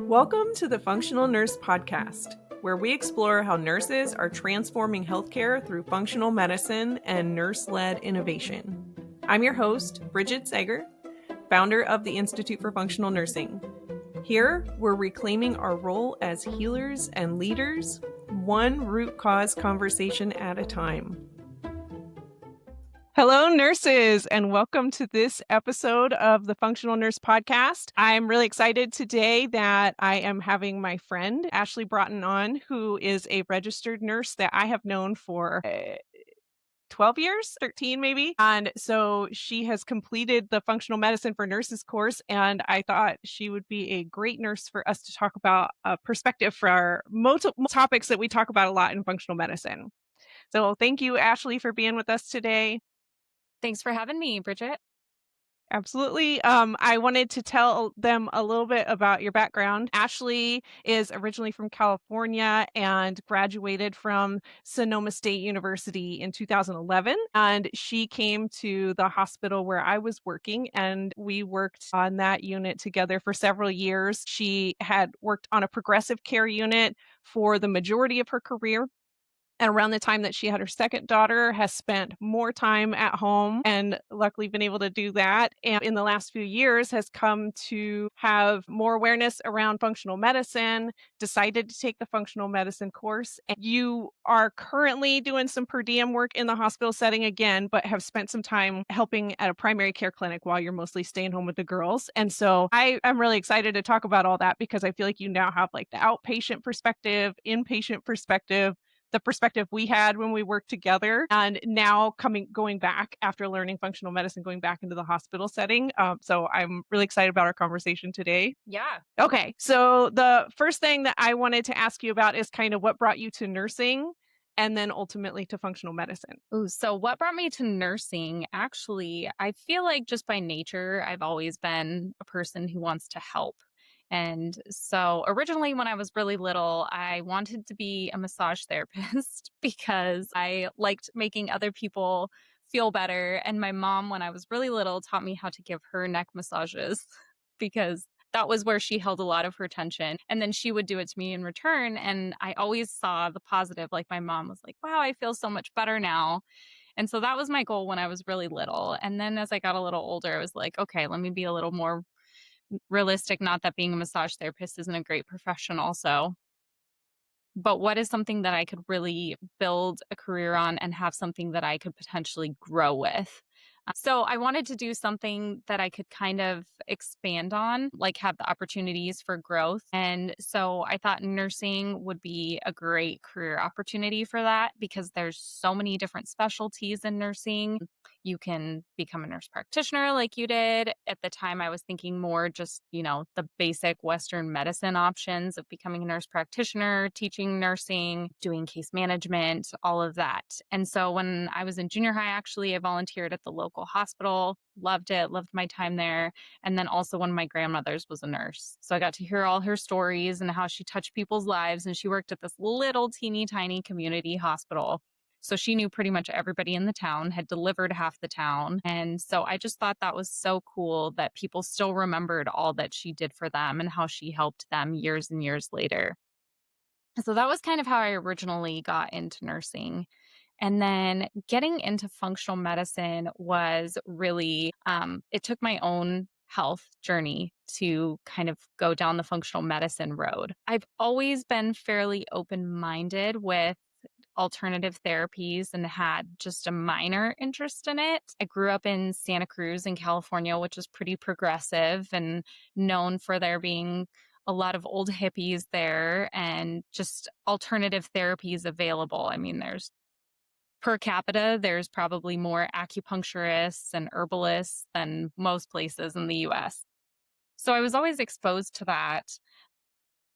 Welcome to the Functional Nurse Podcast, where we explore how nurses are transforming healthcare through functional medicine and nurse-led innovation. I'm your host, Brigitte Sager, founder of the Institute for Functional Nursing. Here, we're reclaiming our role as healers and leaders, one root cause conversation at a time. Hello, nurses, and welcome to this episode of the Functional Nurse Podcast. I'm really excited today that I am having my friend, Ashley Braaten, on, who is a registered nurse that I have known for 12 years, 13 maybe. And so she has completed the Functional Medicine for Nurses course, and I thought she would be a great nurse for us to talk about a perspective for our multiple topics that we talk about a lot in functional medicine. So thank you, Ashley, for being with us today. Thanks for having me, Brigitte. Absolutely. I wanted to tell them a little bit about your background. Ashley is originally from California and graduated from Sonoma State University in 2011. And she came to the hospital where I was working, and we worked on that unit together for several years. She had worked on a progressive care unit for the majority of her career. And around the time that she had her second daughter, has spent more time at home and luckily been able to do that. And in the last few years has come to have more awareness around functional medicine, decided to take the functional medicine course. And you are currently doing some per diem work in the hospital setting again, but have spent some time helping at a primary care clinic while you're mostly staying home with the girls. And so I'm really excited to talk about all that because I feel like you now have like the outpatient perspective, inpatient perspective, the perspective we had when we worked together, and now going back after learning functional medicine, going back into the hospital setting. So I'm really excited about our conversation today. Yeah. Okay, so the first thing that I wanted to ask you about is kind of what brought you to nursing and then ultimately to functional medicine. Ooh, so what brought me to nursing? Actually, I feel like just by nature, I've always been a person who wants to help. And so originally, when I was really little, I wanted to be a massage therapist because I liked making other people feel better. And my mom, when I was really little, taught me how to give her neck massages because that was where she held a lot of her tension. And then she would do it to me in return. And I always saw the positive. Like my mom was like, wow, I feel so much better now. And so that was my goal when I was really little. And then as I got a little older, I was like, okay, let me be a little more realistic. Not that being a massage therapist isn't a great profession, also. But what is something that I could really build a career on and have something that I could potentially grow with? So I wanted to do something that I could kind of expand on, like have the opportunities for growth. And so I thought nursing would be a great career opportunity for that because there's so many different specialties in nursing. You can become a nurse practitioner like you did. At the time, I was thinking more just, the basic Western medicine options of becoming a nurse practitioner, teaching nursing, doing case management, all of that. And so when I was in junior high, actually, I volunteered at the local hospital, loved it, loved my time there. And then also one of my grandmothers was a nurse. So I got to hear all her stories and how she touched people's lives. And she worked at this little teeny tiny community hospital. So she knew pretty much everybody in the town, had delivered half the town. And so I just thought that was so cool that people still remembered all that she did for them and how she helped them years and years later. So that was kind of how I originally got into nursing. And then getting into functional medicine was really, it took my own health journey to kind of go down the functional medicine road. I've always been fairly open minded with alternative therapies and had just a minor interest in it. I grew up in Santa Cruz in California, which is pretty progressive and known for there being a lot of old hippies there and just alternative therapies available. I mean, there's per capita, there's probably more acupuncturists and herbalists than most places in the US. So I was always exposed to that.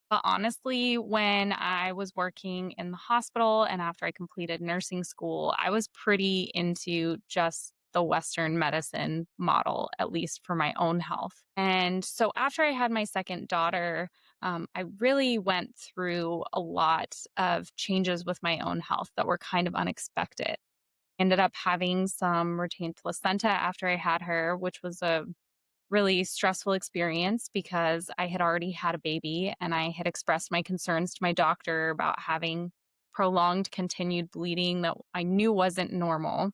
But honestly, when I was working in the hospital and after I completed nursing school, I was pretty into just the Western medicine model, at least for my own health. And so after I had my second daughter, I really went through a lot of changes with my own health that were kind of unexpected. Ended up having some retained placenta after I had her, which was a really stressful experience because I had already had a baby and I had expressed my concerns to my doctor about having prolonged continued bleeding that I knew wasn't normal.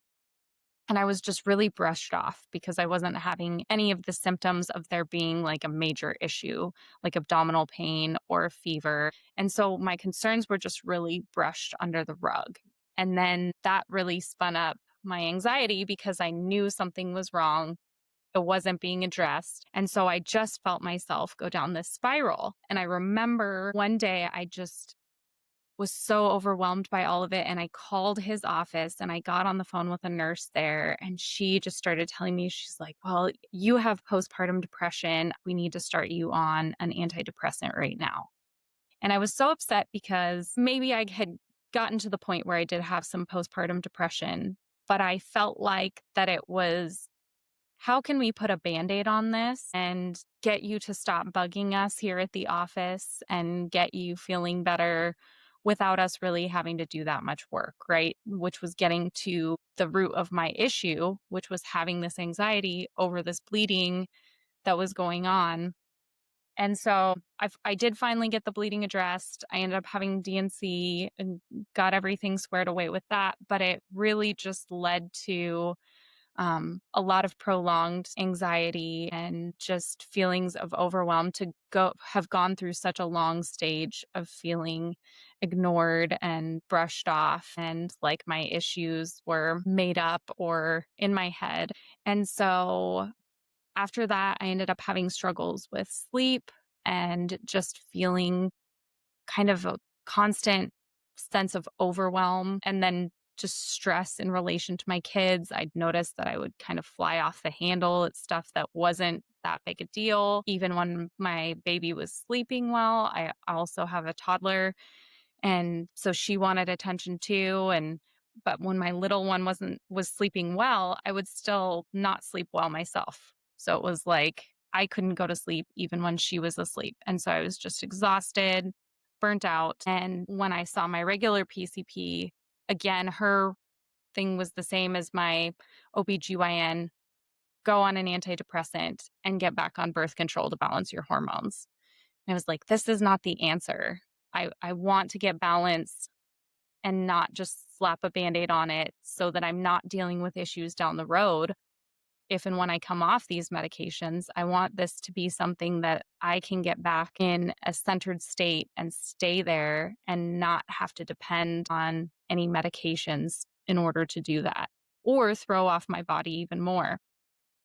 And I was just really brushed off because I wasn't having any of the symptoms of there being like a major issue, like abdominal pain or fever. And so my concerns were just really brushed under the rug. And then that really spun up my anxiety because I knew something was wrong. It wasn't being addressed. And so I just felt myself go down this spiral. And I remember one day I just was so overwhelmed by all of it. And I called his office and I got on the phone with a nurse there. And she just started telling me, she's like, well, you have postpartum depression. We need to start you on an antidepressant right now. And I was so upset because maybe I had gotten to the point where I did have some postpartum depression, but I felt like that it was how can we put a Band-Aid on this and get you to stop bugging us here at the office and get you feeling better without us really having to do that much work, right? Which was getting to the root of my issue, which was having this anxiety over this bleeding that was going on. And so I did finally get the bleeding addressed. I ended up having DNC and got everything squared away with that, but it really just led to a lot of prolonged anxiety and just feelings of overwhelm to go have gone through such a long stage of feeling ignored and brushed off and like my issues were made up or in my head. And so after that, I ended up having struggles with sleep and just feeling kind of a constant sense of overwhelm and then just stress in relation to my kids. I'd noticed that I would kind of fly off the handle at stuff that wasn't that big a deal. Even when my baby was sleeping well, I also have a toddler. And so she wanted attention too. And but when my little one was sleeping well, I would still not sleep well myself. So it was like I couldn't go to sleep even when she was asleep. And so I was just exhausted, burnt out. And when I saw my regular PCP, again, her thing was the same as my OBGYN, go on an antidepressant and get back on birth control to balance your hormones. And I was like, this is not the answer. I want to get balance and not just slap a Band-Aid on it so that I'm not dealing with issues down the road. If and when I come off these medications, I want this to be something that I can get back in a centered state and stay there and not have to depend on any medications in order to do that or throw off my body even more.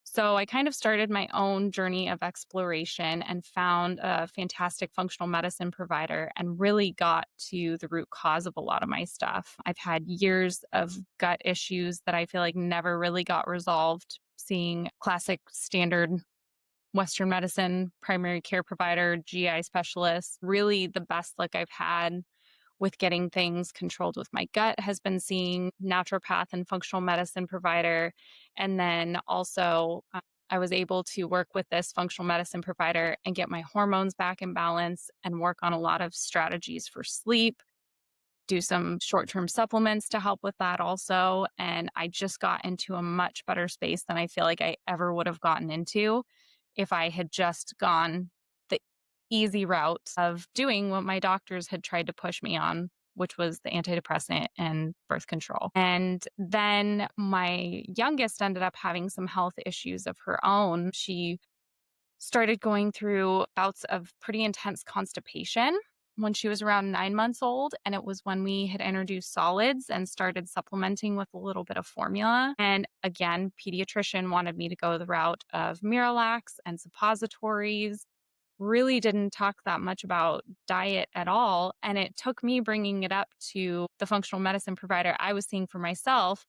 So I kind of started my own journey of exploration and found a fantastic functional medicine provider and really got to the root cause of a lot of my stuff. I've had years of gut issues that I feel like never really got resolved, seeing classic standard Western medicine, primary care provider, GI specialist. Really, the best luck I've had with getting things controlled with my gut has been seeing naturopath and functional medicine provider. And then also, I was able to work with this functional medicine provider and get my hormones back in balance and work on a lot of strategies for sleep, do some short term supplements to help with that also. And I just got into a much better space than I feel like I ever would have gotten into if I had just gone the easy route of doing what my doctors had tried to push me on, which was the antidepressant and birth control. And then my youngest ended up having some health issues of her own. She started going through bouts of pretty intense constipation when she was around 9 months old. And it was when we had introduced solids and started supplementing with a little bit of formula. And again, pediatrician wanted me to go the route of Miralax and suppositories. Really didn't talk that much about diet at all. And it took me bringing it up to the functional medicine provider I was seeing for myself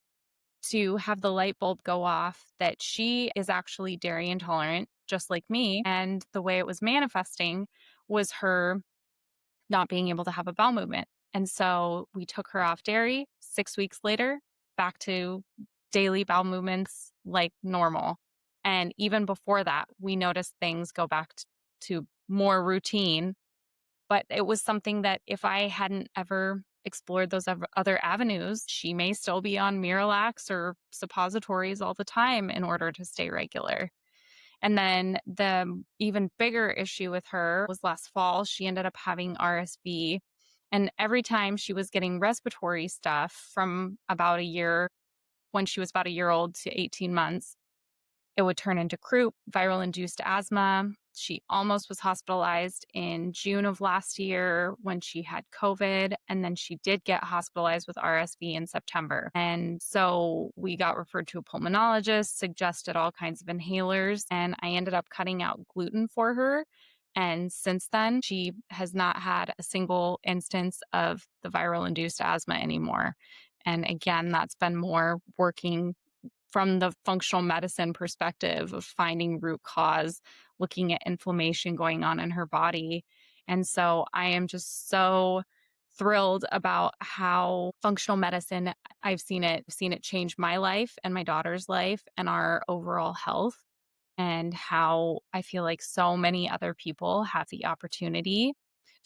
to have the light bulb go off that she is actually dairy intolerant, just like me. And the way it was manifesting was her not being able to have a bowel movement. And so we took her off dairy. 6 weeks later, back to daily bowel movements like normal. And even before that, we noticed things go back to more routine. But it was something that if I hadn't ever explored those other avenues, she may still be on Miralax or suppositories all the time in order to stay regular. And then the even bigger issue with her was last fall, she ended up having RSV. And every time she was getting respiratory stuff from about a year, when she was about a year old to 18 months, it would turn into croup, viral induced asthma. She almost was hospitalized in June of last year when she had COVID. And then she did get hospitalized with RSV in September. And so we got referred to a pulmonologist, suggested all kinds of inhalers, and I ended up cutting out gluten for her. And since then, she has not had a single instance of the viral induced asthma anymore. And again, that's been more working from the functional medicine perspective of finding root cause, looking at inflammation going on in her body. And so I am just so thrilled about how functional medicine I've seen it change my life and my daughter's life and our overall health, and how I feel like so many other people have the opportunity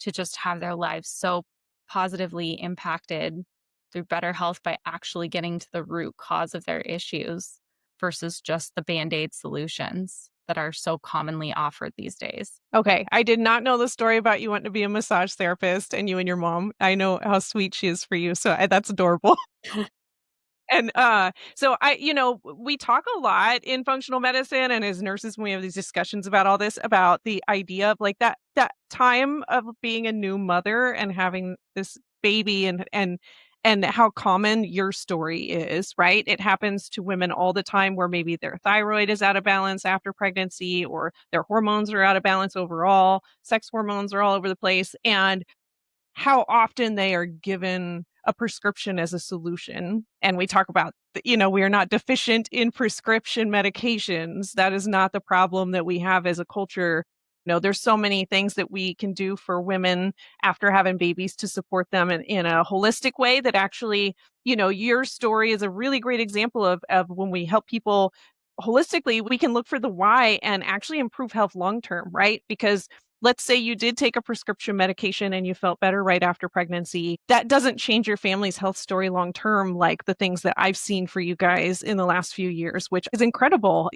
to just have their lives so positively impacted through better health by actually getting to the root cause of their issues versus just the band-aid solutions that are so commonly offered these days. Okay, I did not know the story about you wanting to be a massage therapist and you and your mom. I know how sweet she is for you, so that's adorable. And, so we talk a lot in functional medicine and as nurses when we have these discussions about all this, about the idea of like that time of being a new mother and having this baby and how common your story is, right? It happens to women all the time where maybe their thyroid is out of balance after pregnancy or their hormones are out of balance overall, sex hormones are all over the place. And how often they are given a prescription as a solution. And we talk about, we are not deficient in prescription medications. That is not the problem that we have as a culture. There's so many things that we can do for women after having babies to support them in a holistic way that actually, your story is a really great example of when we help people holistically, we can look for the why and actually improve health long term, right? Because let's say you did take a prescription medication and you felt better right after pregnancy. That doesn't change your family's health story long term, like the things that I've seen for you guys in the last few years, which is incredible.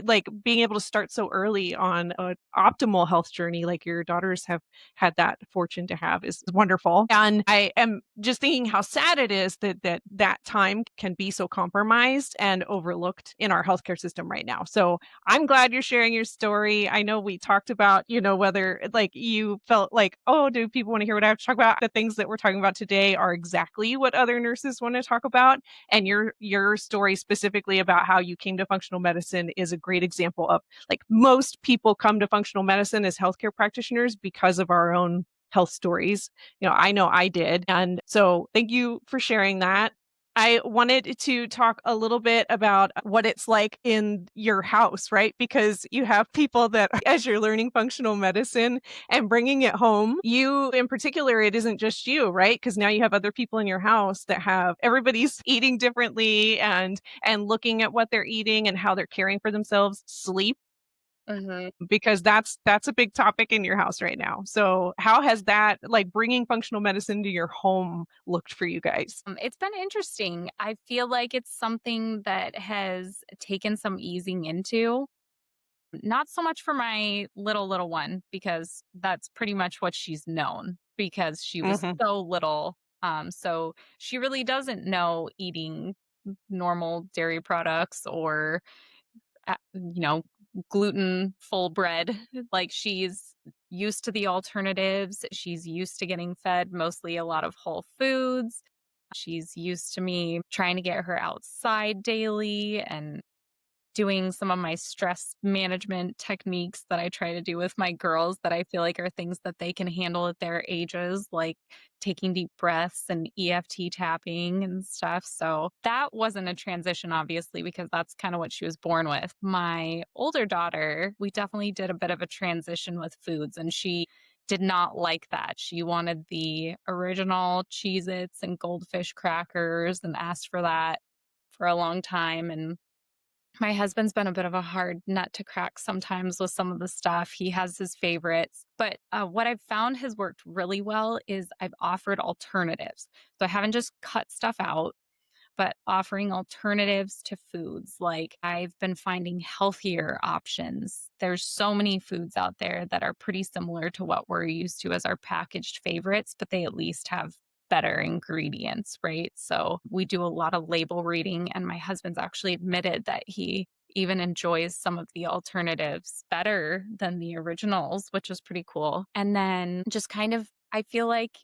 Like being able to start so early on an optimal health journey, like your daughters have had that fortune to have, is wonderful. And I am just thinking how sad it is that time can be so compromised and overlooked in our healthcare system right now. So I'm glad you're sharing your story. I know we talked about, whether like you felt like, oh, do people want to hear what I have to talk about? The things that we're talking about today are exactly what other nurses want to talk about. And your story specifically about how you came to functional medicine is a great example of like most people come to functional medicine as healthcare practitioners because of our own health stories. I know I did. And so thank you for sharing that. I wanted to talk a little bit about what it's like in your house, right? Because you have people that, as you're learning functional medicine and bringing it home, you in particular, it isn't just you, right? Because now you have other people in your house that have everybody's eating differently and looking at what they're eating and how they're caring for themselves. Sleep, Mhm. because that's a big topic in your house right now. So how has that, like bringing functional medicine to your home, looked for you guys? It's been interesting. I feel like it's something that has taken some easing into. Not so much for my little one, because that's pretty much what she's known because she was Mhm. so little. So she really doesn't know eating normal dairy products or uh, you know, gluten full bread. Like she's used to the alternatives. She's used to getting fed mostly a lot of whole foods. She's used to me trying to get her outside daily and doing some of my stress management techniques that I try to do with my girls that I feel like are things that they can handle at their ages, like taking deep breaths and EFT tapping and stuff. So that wasn't a transition, obviously, because that's kind of what she was born with. My older daughter, we definitely did a bit of a transition with foods, and she did not like that. She wanted the original Cheez Its and goldfish crackers and asked for that for a long time. And my husband's been a bit of a hard nut to crack sometimes with some of the stuff. He has his favorites. But what I've found has worked really well is I've offered alternatives. So I haven't just cut stuff out, but offering alternatives to foods. Like I've been finding healthier options. There's so many foods out there that are pretty similar to what we're used to as our packaged favorites, but they at least have better ingredients, right? So we do a lot of label reading, and my husband's actually admitted that he even enjoys some of the alternatives better than the originals, which is pretty cool. And then just kind of, I feel like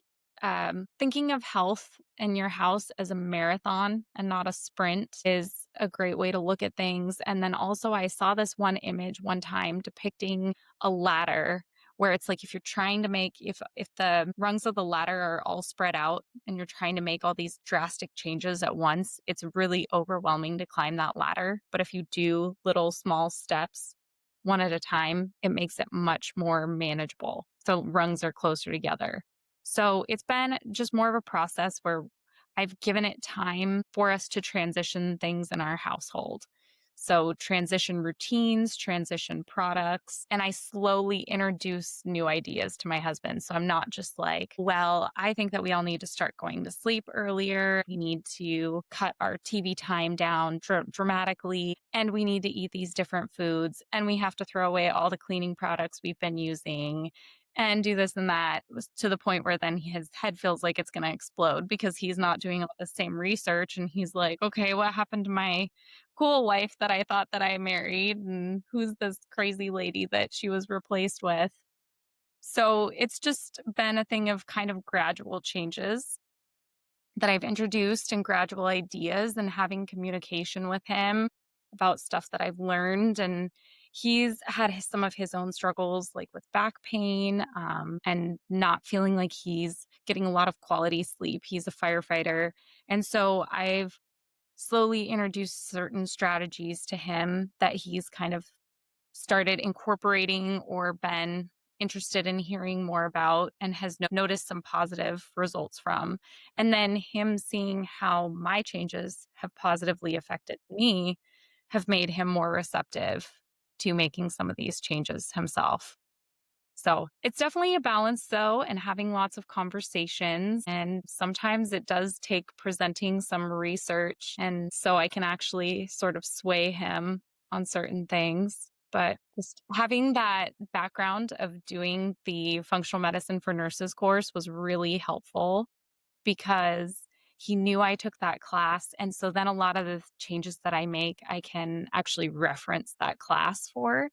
thinking of health in your house as a marathon and not a sprint is a great way to look at things. And then also, I saw this one image one time depicting a ladder where it's like if you're trying to make if the rungs of the ladder are all spread out and you're trying to make all these drastic changes at once, it's really overwhelming to climb that ladder. But if you do little small steps one at a time, it makes it much more manageable. So rungs are closer together. So it's been just more of a process where I've given it time for us to transition things in our household. So, transition routines, transition products, and I slowly introduce new ideas to my husband. So, I'm not just like, well, I think that we all need to start going to sleep earlier. We need to cut our TV time down dramatically, and we need to eat these different foods, and we have to throw away all the cleaning products we've been using and do this and that, was to the point where then his head feels like it's going to explode because he's not doing all the same research. And he's like, okay, what happened to my cool wife that I thought that I married? And who's this crazy lady that she was replaced with? So it's just been a thing of kind of gradual changes that I've introduced and gradual ideas and having communication with him about stuff that I've learned. And he's had some of his own struggles, like with back pain and not feeling like he's getting a lot of quality sleep. He's a firefighter. And so I've slowly introduced certain strategies to him that he's kind of started incorporating or been interested in hearing more about and has noticed some positive results from. And then him seeing how my changes have positively affected me have made him more receptive to making some of these changes himself. So it's definitely a balance, though, and having lots of conversations. And sometimes it does take presenting some research. And so I can actually sort of sway him on certain things. But just having that background of doing the functional medicine for nurses course was really helpful because he knew I took that class. And so then a lot of the changes that I make, I can actually reference that class for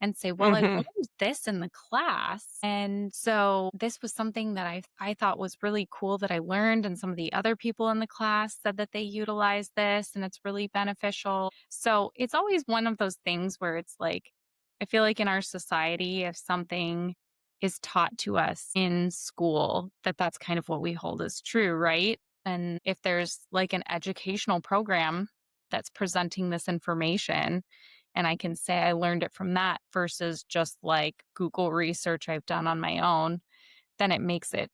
and say, well, I Mhm. learned this in the class. And so this was something that I thought was really cool that I learned. And some of the other people in the class said that they utilized this and it's really beneficial. So it's always one of those things where it's like, I feel like in our society, if something is taught to us in school, that that's kind of what we hold as true, right? And if there's like an educational program that's presenting this information, and I can say I learned it from that versus just like Google research I've done on my own, then it makes it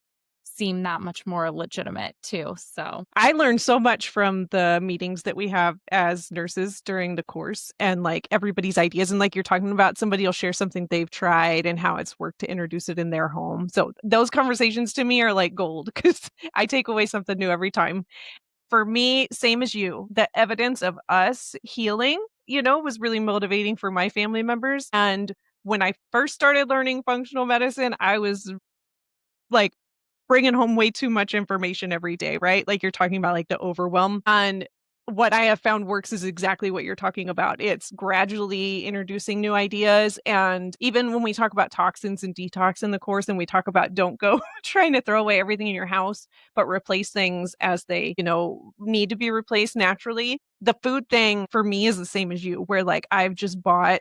seem that much more legitimate too. So, I learned so much from the meetings that we have as nurses during the course and, like, everybody's ideas, and, like, you're talking about somebody will share something they've tried and how it's worked to introduce it in their home. So, those conversations to me are like gold because I take away something new every time. For me, same as you, the evidence of us healing, was really motivating for my family members, and when I first started learning functional medicine, I was, like, bringing home way too much information every day, right? Like, you're talking about, like, the overwhelm, and what I have found works is exactly what you're talking about. It's gradually introducing new ideas, and even when we talk about toxins and detox in the course, and we talk about don't go trying to throw away everything in your house, but replace things as they, need to be replaced naturally. The food thing for me is the same as you, where, like,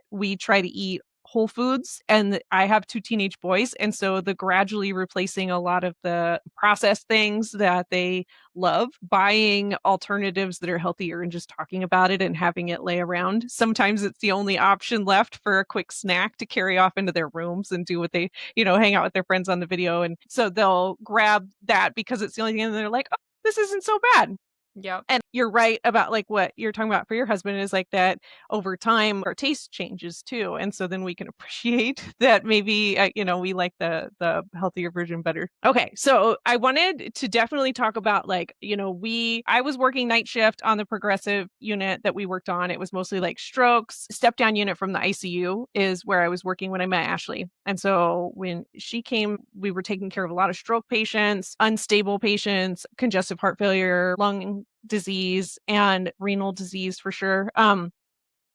we try to eat Whole Foods, and I have 2 teenage boys, and so the gradually replacing a lot of the processed things that they love, buying alternatives that are healthier and just talking about it and having it lay around. Sometimes it's the only option left for a quick snack to carry off into their rooms and do what they hang out with their friends on the video, and so they'll grab that because it's the only thing and they're like, "Oh, this isn't so bad." Yep. And you're right about, like, what you're talking about for your husband is, like, that over time, our taste changes too, and so then we can appreciate that maybe, we like the healthier version better. Okay, so I wanted to definitely talk about, like, I was working night shift on the progressive unit that we worked on. It was mostly, like, strokes. Step down unit from the ICU is where I was working when I met Ashley, and so when she came, we were taking care of a lot of stroke patients, unstable patients, congestive heart failure, lung disease, and renal disease for sure.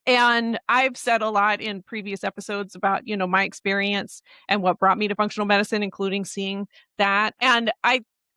And I've said a lot in previous episodes about, my experience and what brought me to functional medicine, including seeing that. And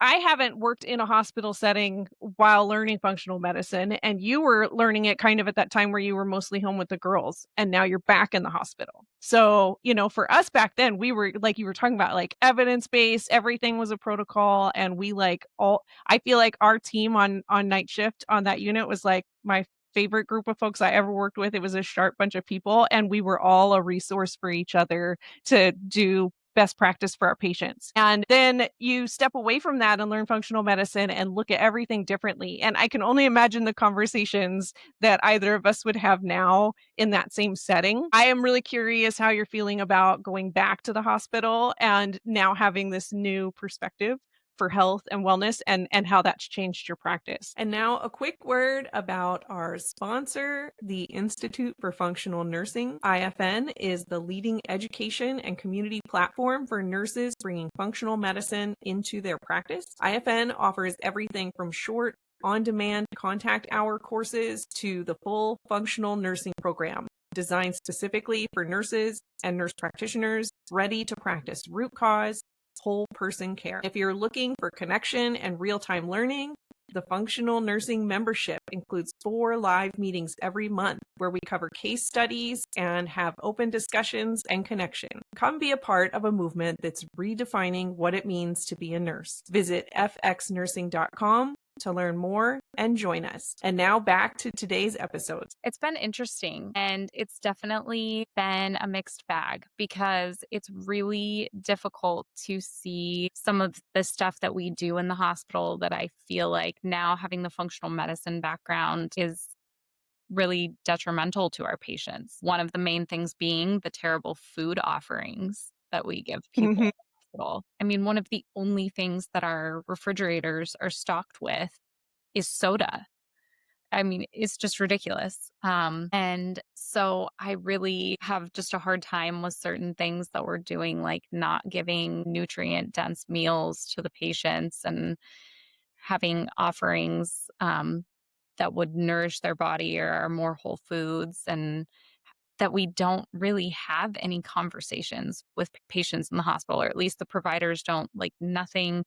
I haven't worked in a hospital setting while learning functional medicine, and you were learning it kind of at that time where you were mostly home with the girls, and now you're back in the hospital. So, for us back then, we were like you were talking about, like, evidence-based, everything was a protocol, and we like all I feel like our team on night shift on that unit was like my favorite group of folks I ever worked with. It was a sharp bunch of people, and we were all a resource for each other to do best practice for our patients. And then you step away from that and learn functional medicine and look at everything differently. And I can only imagine the conversations that either of us would have now in that same setting. I am really curious how you're feeling about going back to the hospital and now having this new perspective for health and wellness and how that's changed your practice. And now a quick word about our sponsor, the Institute for Functional Nursing. IFN is the leading education and community platform for nurses bringing functional medicine into their practice. IFN offers everything from short on-demand contact hour courses to the full functional nursing program designed specifically for nurses and nurse practitioners ready to practice root cause whole person care. If you're looking for connection and real-time learning, the Functional Nursing membership includes 4 live meetings every month where we cover case studies and have open discussions and connection. Come be a part of a movement that's redefining what it means to be a nurse. Visit fxnursing.com to learn more and join us. And now back to today's episode. It's been interesting, and it's definitely been a mixed bag because it's really difficult to see some of the stuff that we do in the hospital that I feel like now having the functional medicine background is really detrimental to our patients. One of the main things being the terrible food offerings that we give people Mhm. in the hospital. I mean, one of the only things that our refrigerators are stocked with is soda. I mean, it's just ridiculous. And so I really have just a hard time with certain things that we're doing, like not giving nutrient dense meals to the patients and having offerings that would nourish their body or are more whole foods, and that we don't really have any conversations with patients in the hospital, or at least the providers don't, like nothing.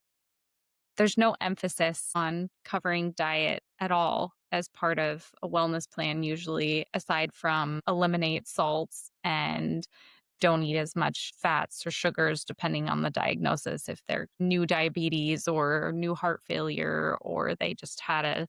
There's no emphasis on covering diet at all as part of a wellness plan, usually, aside from eliminate salts and don't eat as much fats or sugars, depending on the diagnosis, if they're new diabetes or new heart failure, or they just had a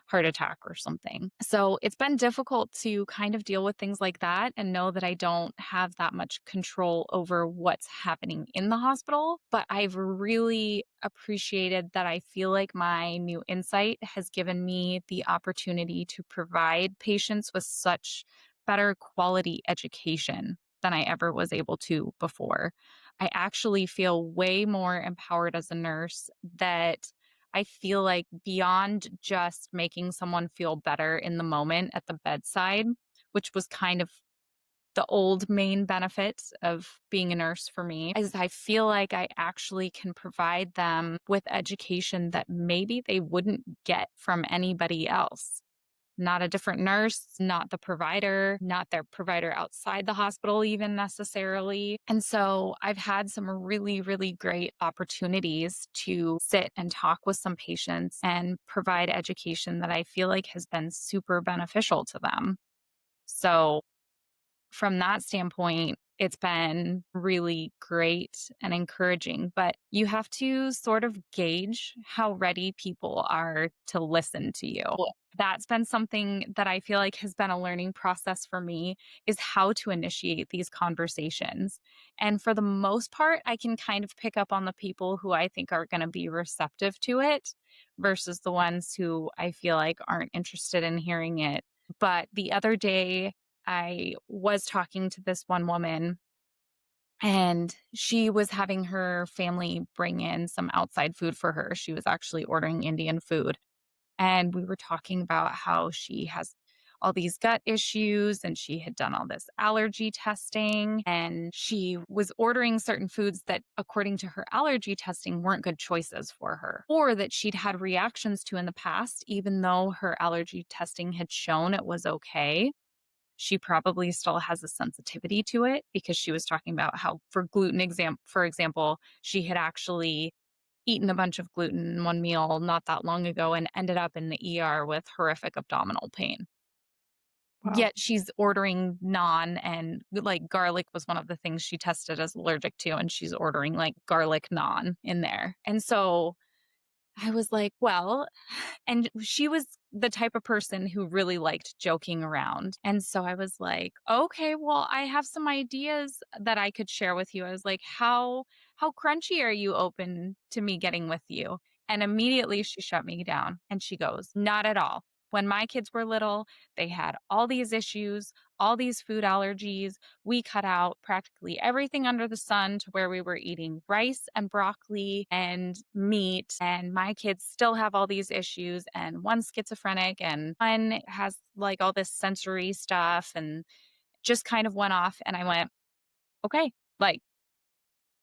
heart attack or something. So it's been difficult to kind of deal with things like that and know that I don't have that much control over what's happening in the hospital. But I've really appreciated that I feel like my new insight has given me the opportunity to provide patients with such better quality education than I ever was able to before. I actually feel way more empowered as a nurse, that I feel like beyond just making someone feel better in the moment at the bedside, which was kind of the old main benefit of being a nurse for me, is I feel like I actually can provide them with education that maybe they wouldn't get from anybody else. Not a different nurse, not the provider, not their provider outside the hospital, even necessarily. And so I've had some really, really great opportunities to sit and talk with some patients and provide education that I feel like has been super beneficial to them. So, from that standpoint, it's been really great and encouraging, but you have to sort of gauge how ready people are to listen to you. That's been something that I feel like has been a learning process for me is how to initiate these conversations. And for the most part, I can kind of pick up on the people who I think are going to be receptive to it versus the ones who I feel like aren't interested in hearing it. But the other day, I was talking to this one woman and she was having her family bring in some outside food for her. She was actually ordering Indian food. And we were talking about how she has all these gut issues and she had done all this allergy testing and she was ordering certain foods that according to her allergy testing weren't good choices for her or that she'd had reactions to in the past even though her allergy testing had shown it was okay. She probably still has a sensitivity to it because she was talking about how for example, she had actually eaten a bunch of gluten in one meal not that long ago and ended up in the ER with horrific abdominal pain. Wow. Yet she's ordering naan and like garlic was one of the things she tested as allergic to, and she's ordering like garlic naan in there. And so I was like, well, and she was the type of person who really liked joking around. And so I was like, okay, well, I have some ideas that I could share with you. I was like, how crunchy are you open to me getting with you? And immediately she shut me down and she goes, not at all. When my kids were little, they had all these issues, all these food allergies. We cut out practically everything under the sun to where we were eating rice and broccoli and meat. And my kids still have all these issues. And one's schizophrenic and one has like all this sensory stuff and just kind of went off. And I went, okay, like,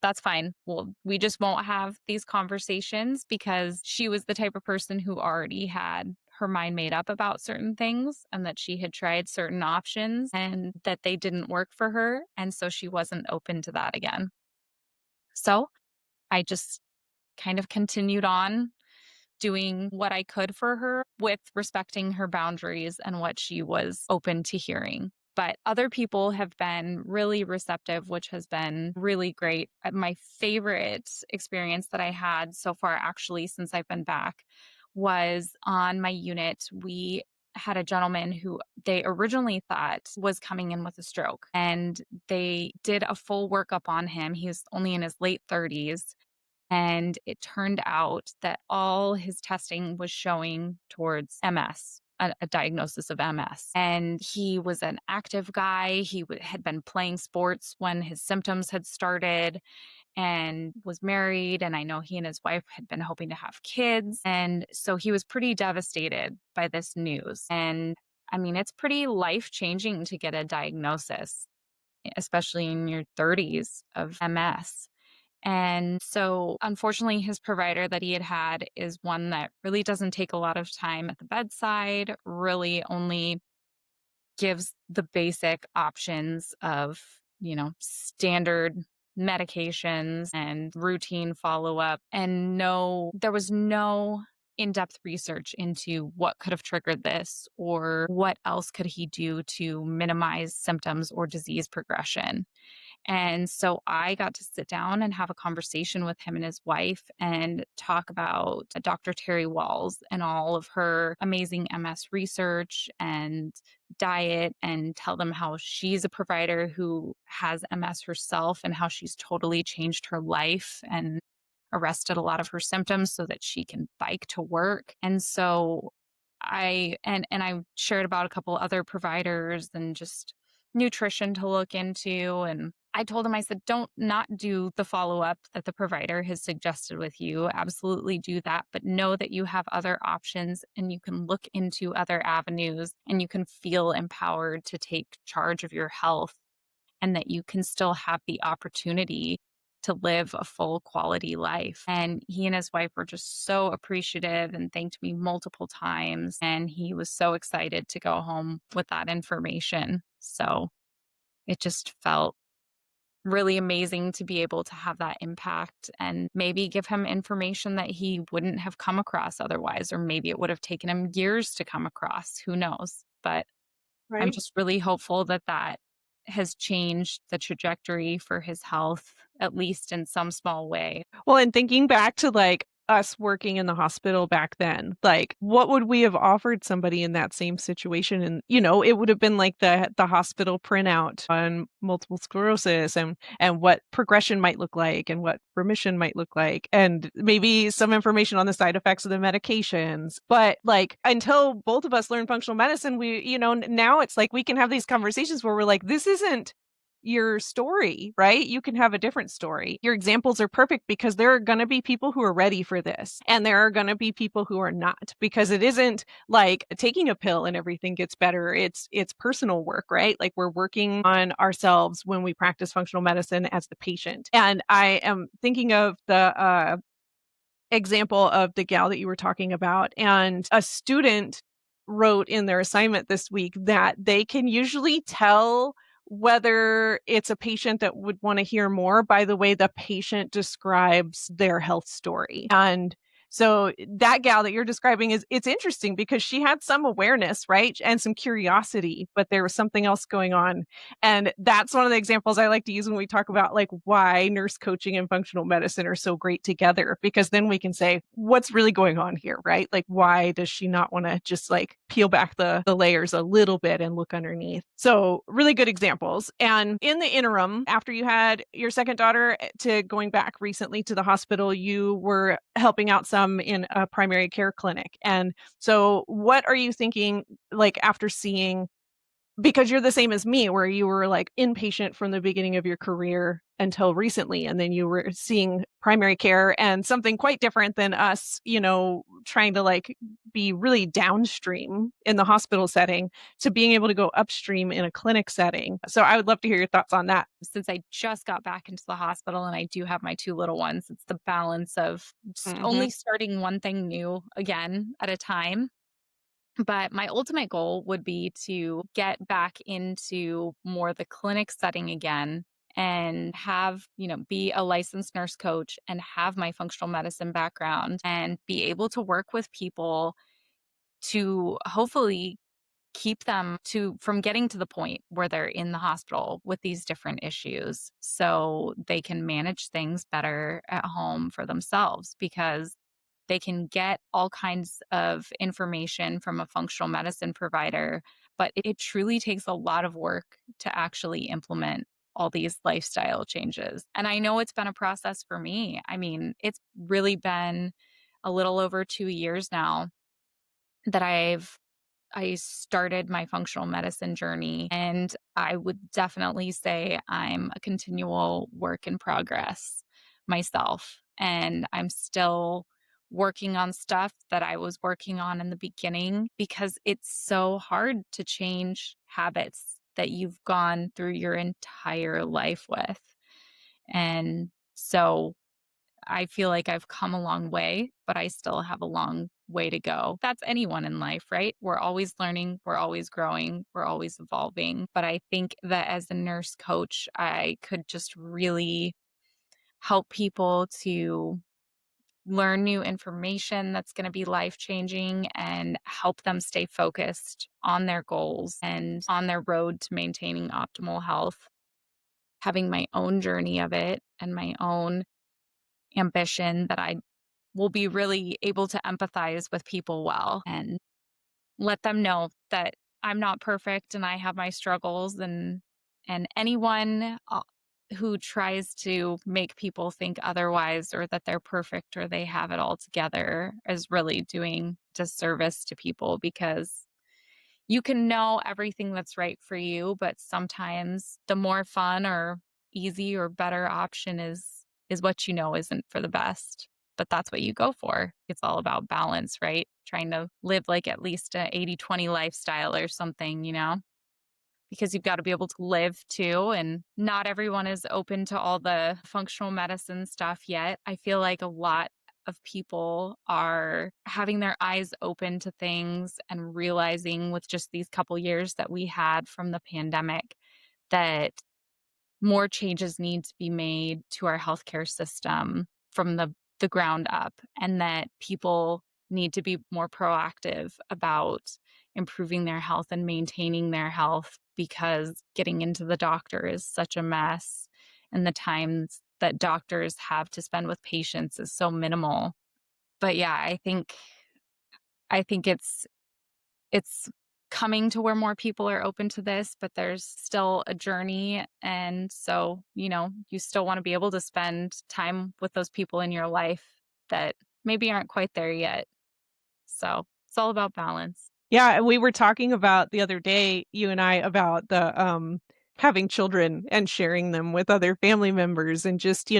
that's fine. Well, we just won't have these conversations because she was the type of person who already had her mind made up about certain things and that she had tried certain options and that they didn't work for her. And so she wasn't open to that again. So I just kind of continued on doing what I could for her with respecting her boundaries and what she was open to hearing. But other people have been really receptive, which has been really great. My favorite experience that I had so far, actually, since I've been back, was on my unit. We had a gentleman who they originally thought was coming in with a stroke, and they did a full workup on him. He was only in his late 30s and it turned out that all his testing was showing towards MS, a diagnosis of MS. And he was an active guy. Had been playing sports when his symptoms had started and was married. And I know he and his wife had been hoping to have kids. And so he was pretty devastated by this news. And I mean, it's pretty life changing to get a diagnosis, especially in your 30s of MS. And so, unfortunately, his provider that he had had is one that really doesn't take a lot of time at the bedside, really only gives the basic options of, standard medications and routine follow up. And there was no in depth research into what could have triggered this or what else could he do to minimize symptoms or disease progression. And so I got to sit down and have a conversation with him and his wife and talk about Dr. Terry Walls and all of her amazing MS research and diet and tell them how she's a provider who has MS herself and how she's totally changed her life and arrested a lot of her symptoms so that she can bike to work. And so I shared about a couple other providers and just nutrition to look into. And I told him, I said, don't not do the follow-up that the provider has suggested with you. Absolutely do that, but know that you have other options and you can look into other avenues and you can feel empowered to take charge of your health and that you can still have the opportunity to live a full quality life. And he and his wife were just so appreciative and thanked me multiple times. And he was so excited to go home with that information. So it just felt really amazing to be able to have that impact and maybe give him information that he wouldn't have come across otherwise, or maybe it would have taken him years to come across. Who knows? But I'm Right. just really hopeful that has changed the trajectory for his health, at least in some small way. Well, and thinking back to, like, us working in the hospital back then, like, what would we have offered somebody in that same situation? And, it would have been like the hospital printout on multiple sclerosis and what progression might look like and what remission might look like, and maybe some information on the side effects of the medications. But, like, until both of us learn functional medicine, now it's like we can have these conversations where we're like, "This isn't your story, right? You can have a different story." Your examples are perfect because there are going to be people who are ready for this, and there are going to be people who are not, because it isn't like taking a pill and everything gets better. It's personal work, right? Like, we're working on ourselves when we practice functional medicine as the patient. And I am thinking of the example of the gal that you were talking about, and a student wrote in their assignment this week that they can usually tell whether it's a patient that would want to hear more by the way the patient describes their health story. And so that gal that you're describing, it's interesting because she had some awareness, right? And some curiosity, but there was something else going on. And that's one of the examples I like to use when we talk about, like, why nurse coaching and functional medicine are so great together, because then we can say, what's really going on here, right? Like, why does she not want to just, like, peel back the layers a little bit and look underneath? So, really good examples. And in the interim, after you had your second daughter, to going back recently to the hospital, you were helping out some in a primary care clinic. And so, what are you thinking, like, after seeing, because you're the same as me, where you were, like, inpatient from the beginning of your career until recently, and then you were seeing primary care, and something quite different than us, trying to, like, be really downstream in the hospital setting to being able to go upstream in a clinic setting. So I would love to hear your thoughts on that. Since I just got back into the hospital and I do have my 2 little ones, it's the balance of Mhm. only starting one thing new again at a time. But my ultimate goal would be to get back into more the clinic setting again and have, be a licensed nurse coach and have my functional medicine background and be able to work with people to hopefully keep them to from getting to the point where they're in the hospital with these different issues so they can manage things better at home for themselves, because they can get all kinds of information from a functional medicine provider, but it truly takes a lot of work to actually implement all these lifestyle changes. And I know it's been a process for me. I mean, it's really been a little over 2 years now that I started my functional medicine journey, and I would definitely say I'm a continual work in progress myself. And I'm still working on stuff that I was working on in the beginning, because it's so hard to change habits that you've gone through your entire life with. And so I feel like I've come a long way, but I still have a long way to go. That's anyone in life, right? We're always learning, we're always growing, we're always evolving. But I think that as a nurse coach, I could just really help people to learn new information that's going to be life changing and help them stay focused on their goals and on their road to maintaining optimal health. Having my own journey of it and my own ambition that I will be really able to empathize with people well and let them know that I'm not perfect and I have my struggles, and anyone who tries to make people think otherwise or that they're perfect or they have it all together is really doing disservice to people, because you can know everything that's right for you, but sometimes the more fun or easy or better option is what you know isn't for the best. But that's what you go for. It's all about balance, right? Trying to live like at least a 80-20 lifestyle or something, because you've got to be able to live too. And not everyone is open to all the functional medicine stuff yet. I feel like a lot of people are having their eyes open to things and realizing with just these couple years that we had from the pandemic that more changes need to be made to our healthcare system from the ground up, and that people need to be more proactive about improving their health and maintaining their health because getting into the doctor is such a mess and the times that doctors have to spend with patients is so minimal. But yeah, I think it's coming to where more people are open to this, but there's still a journey. And so, you still want to be able to spend time with those people in your life that maybe aren't quite there yet. So it's all about balance. Yeah, and we were talking about the other day, you and I, about having children and sharing them with other family members and just,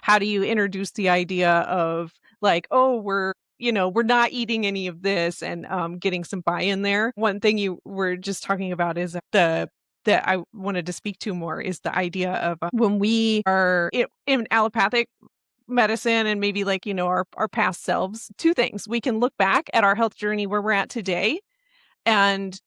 how do you introduce the idea of like, "Oh, we're not eating any of this," and, getting some buy-in there. One thing you were just talking about is that I wanted to speak to more is the idea of, when we are in allopathic medicine and maybe like, our past selves, 2 things. We can look back at our health journey where we're at today and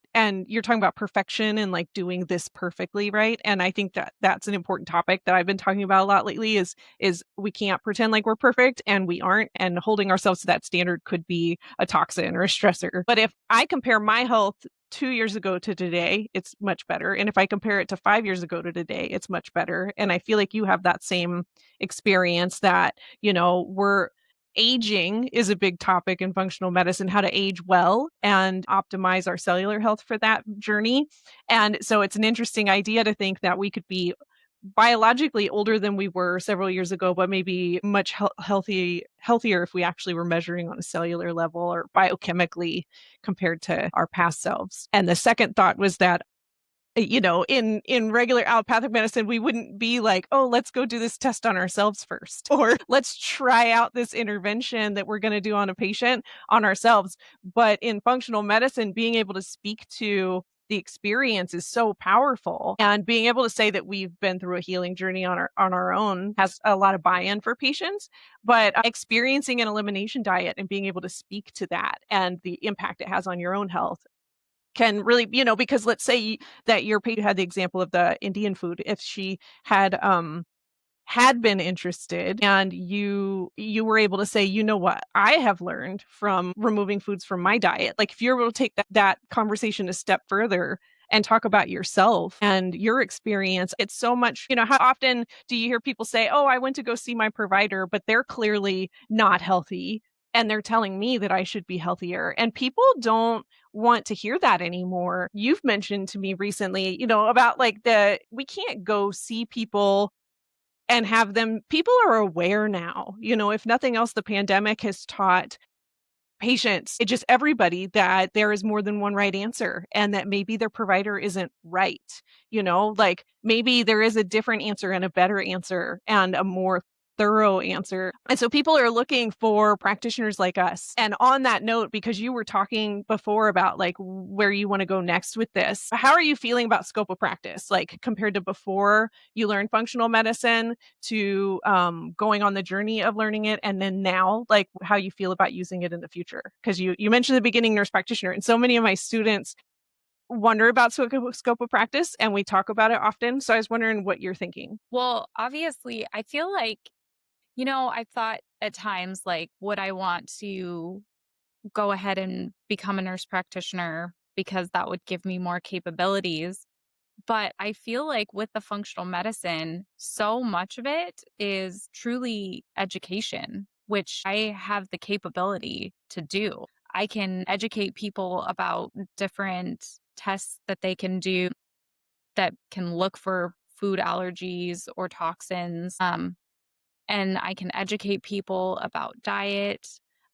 you're talking about perfection and, like, doing this perfectly, right? And I think that that's an important topic that I've been talking about a lot lately is we can't pretend like we're perfect, and we aren't, and holding ourselves to that standard could be a toxin or a stressor. But if I compare my health 2 years ago to today, it's much better, and if I compare it to 5 years ago to today, it's much better, and I feel like you have that same experience that, we're aging is a big topic in functional medicine, how to age well and optimize our cellular health for that journey. And so it's an interesting idea to think that we could be biologically older than we were several years ago, but maybe much healthier if we actually were measuring on a cellular level or biochemically compared to our past selves. And the second thought was that in regular allopathic medicine, we wouldn't be like, "Oh, let's go do this test on ourselves first," or "Let's try out this intervention that we're gonna do on a patient on ourselves." But in functional medicine, being able to speak to the experience is so powerful, and being able to say that we've been through a healing journey on our own has a lot of buy-in for patients, but experiencing an elimination diet and being able to speak to that and the impact it has on your own health can really because let's say that your patient had the example of the Indian food. If she had been interested and you were able to say, "You know what? I have learned from removing foods from my diet." Like, if you're able to take that conversation a step further and talk about yourself and your experience, it's so much how often do you hear people say, "Oh, I went to go see my provider, but they're clearly not healthy, and they're telling me that I should be healthier." And people don't want to hear that anymore. You've mentioned to me recently, about, like, we can't go see people and have them people are aware now, if nothing else, the pandemic has taught patients, just everybody, that there is more than one right answer and that maybe their provider isn't right, like, maybe there is a different answer and a better answer and a more thorough answer. And so people are looking for practitioners like us. And on that note, because you were talking before about like where you want to go next with this, how are you feeling about scope of practice, like compared to before you learned functional medicine to going on the journey of learning it, and then now, like how you feel about using it in the future? Because you mentioned the beginning nurse practitioner, and so many of my students wonder about scope of practice, and we talk about it often. So I was wondering what you're thinking. Well, obviously, I feel like, I've thought at times, like, would I want to go ahead and become a nurse practitioner because that would give me more capabilities? But I feel like with the functional medicine, so much of it is truly education, which I have the capability to do. I can educate people about different tests that they can do that can look for food allergies or toxins. And I can educate people about diet.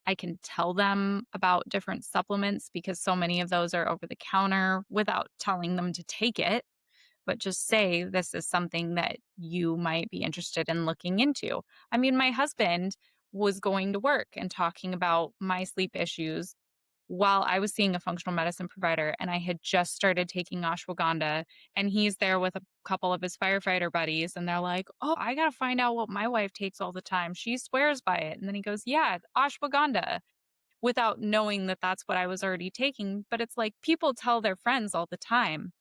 I can tell them about different supplements because so many of those are over the counter without telling them to take it, but just say this is something that you might be interested in looking into. I mean, my husband was going to work and talking about my sleep issues while I was seeing a functional medicine provider, and I had just started taking ashwagandha, and he's there with a couple of his firefighter buddies, and they're like, "Oh, I got to find out what my wife takes all the time. She swears by it." And then he goes, "Yeah, ashwagandha," without knowing that that's what I was already taking. But it's like people tell their friends all the time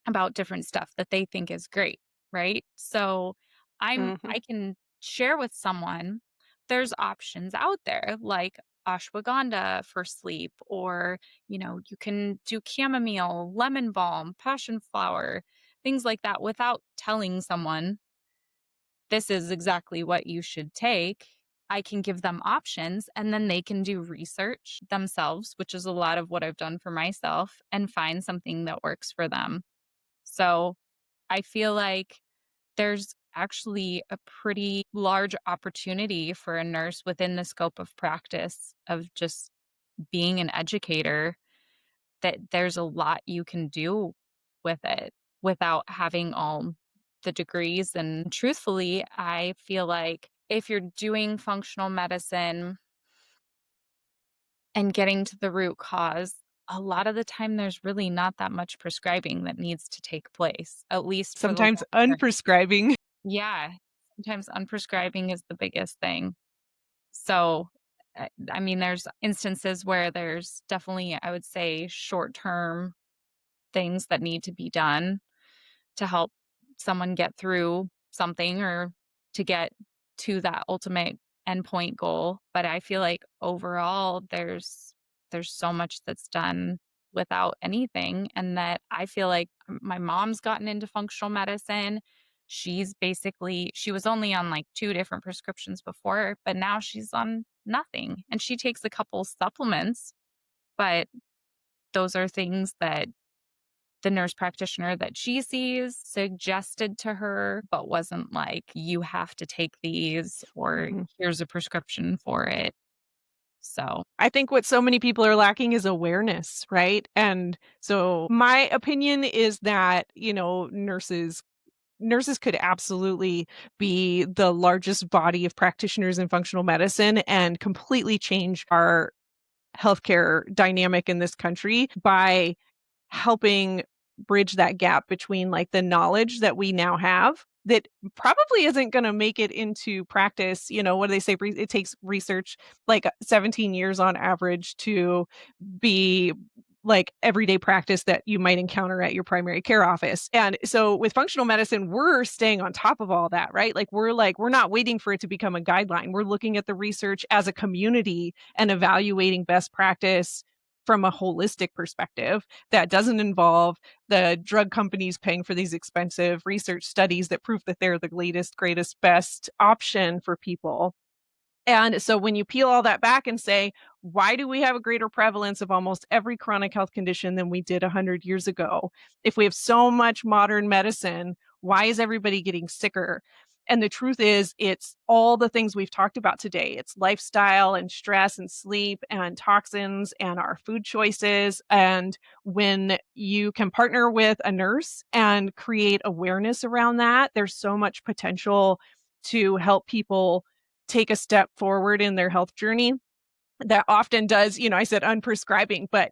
about different stuff that they think is great, right? So Mhm. I can share with someone there's options out there. Like ashwagandha for sleep, or, you can do chamomile, lemon balm, passion flower, things like that without telling someone this is exactly what you should take. I can give them options and then they can do research themselves, which is a lot of what I've done for myself, and find something that works for them. So I feel like there's actually a pretty large opportunity for a nurse within the scope of practice of just being an educator, that there's a lot you can do with it without having all the degrees. And truthfully, I feel like if you're doing functional medicine and getting to the root cause, a lot of the time there's really not that much prescribing that needs to take place, at least for the long Sometimes term. unprescribing. Yeah, sometimes unprescribing is the biggest thing. So, I mean, there's instances where there's definitely, I would say, short-term things that need to be done to help someone get through something or to get to that ultimate endpoint goal. But I feel like overall there's so much that's done without anything, and that I feel like my mom's gotten into functional medicine. She was only on like two different prescriptions before, but now she's on nothing, and she takes a couple supplements, but those are things that the nurse practitioner that she sees suggested to her, but wasn't like, "You have to take these," or Mhm. "Here's a prescription for it." So, I think what so many people are lacking is awareness, right? And so my opinion is that, nurses could absolutely be the largest body of practitioners in functional medicine and completely change our healthcare dynamic in this country by helping bridge that gap between, like, the knowledge that we now have that probably isn't gonna make it into practice. What do they say? It takes research, like, 17 years on average to be, like, everyday practice that you might encounter at your primary care office. And so with functional medicine, we're staying on top of all that, right? We're not waiting for it to become a guideline. We're looking at the research as a community and evaluating best practice from a holistic perspective that doesn't involve the drug companies paying for these expensive research studies that prove that they're the latest, greatest, best option for people. And so when you peel all that back and say, why do we have a greater prevalence of almost every chronic health condition than we did 100 years ago? If we have so much modern medicine, why is everybody getting sicker? And the truth is, it's all the things we've talked about today. It's lifestyle and stress and sleep and toxins and our food choices. And when you can partner with a nurse and create awareness around that, there's so much potential to help people take a step forward in their health journey. That often does, I said unprescribing, but,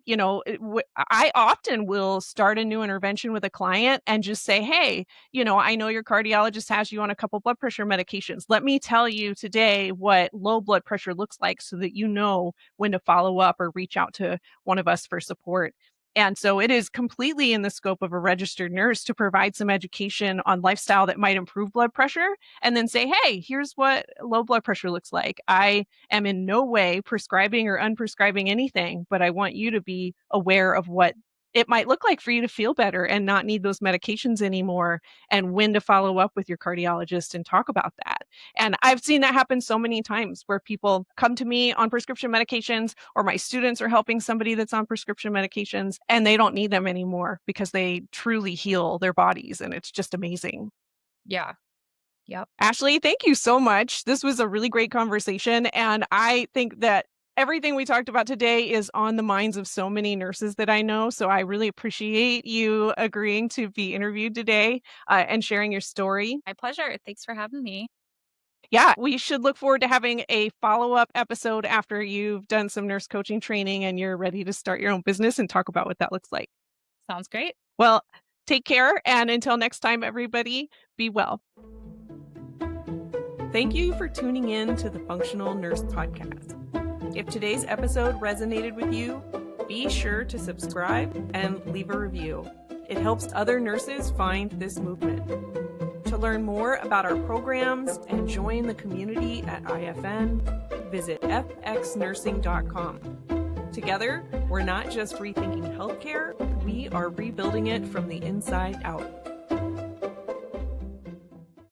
I often will start a new intervention with a client and just say, "Hey, I know your cardiologist has you on a couple blood pressure medications. Let me tell you today what low blood pressure looks like so that you know when to follow up or reach out to one of us for support." And so it is completely in the scope of a registered nurse to provide some education on lifestyle that might improve blood pressure and then say, "Hey, here's what low blood pressure looks like. I am in no way prescribing or unprescribing anything, but I want you to be aware of what it might look like for you to feel better and not need those medications anymore, and when to follow up with your cardiologist and talk about that." And I've seen that happen so many times where people come to me on prescription medications, or my students are helping somebody that's on prescription medications, and they don't need them anymore because they truly heal their bodies, and it's just amazing. yeah. Yep. Ashley, thank you so much. This was a really great conversation. And I think that everything we talked about today is on the minds of so many nurses that I know. So I really appreciate you agreeing to be interviewed today and sharing your story. My pleasure. Thanks for having me. Yeah, we should look forward to having a follow up episode after you've done some nurse coaching training and you're ready to start your own business and talk about what that looks like. Sounds great. Well, take care. And until next time, everybody, be well. Thank you for tuning in to the Functional Nurse Podcast. If today's episode resonated with you, be sure to subscribe and leave a review. It helps other nurses find this movement. To learn more about our programs and join the community at IFN, visit fxnursing.com. Together, we're not just rethinking healthcare, we are rebuilding it from the inside out.